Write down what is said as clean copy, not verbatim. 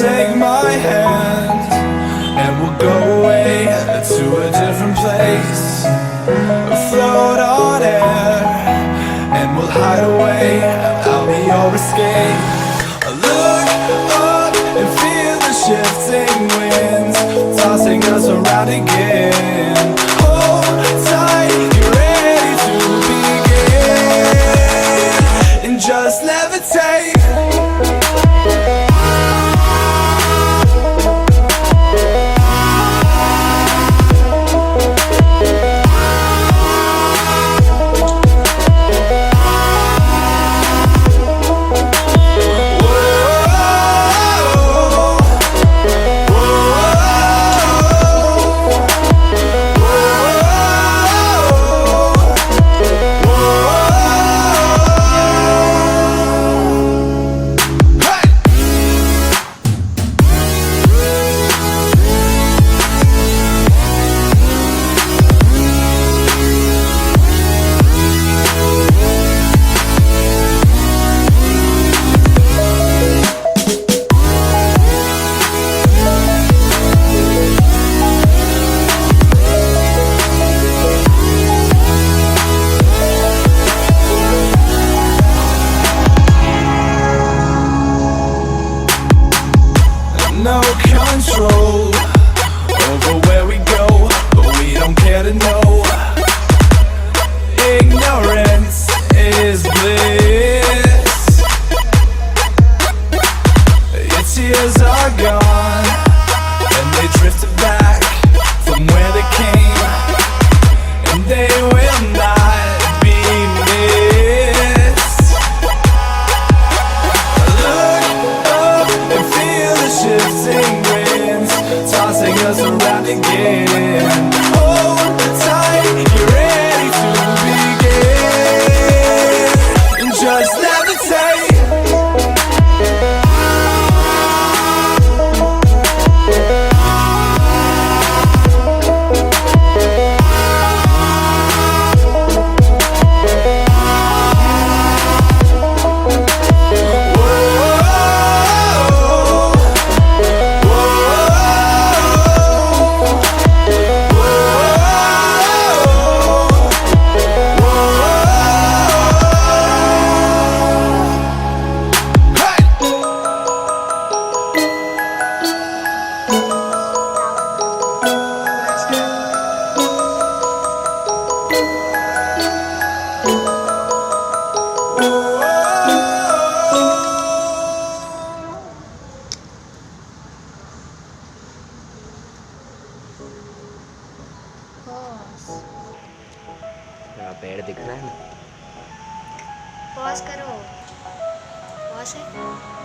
take my hand and we'll go away to a different place, float on air and we'll hide away. I'll be your escape. Look up and feel the shifting winds tossing us around again. Hold tight, get ready to begin and just levitate. No control over where we go, but we don't care to know. Ignorance is bliss. Your tears are gone and they drifted back from where they came, and they will not be missed. Look up and feel the shifting winds tossing us around again. Hold tight, get ready to begin and just levitate. मेरा पेड़ दिख रहा है ना। Pause करो। Pause है।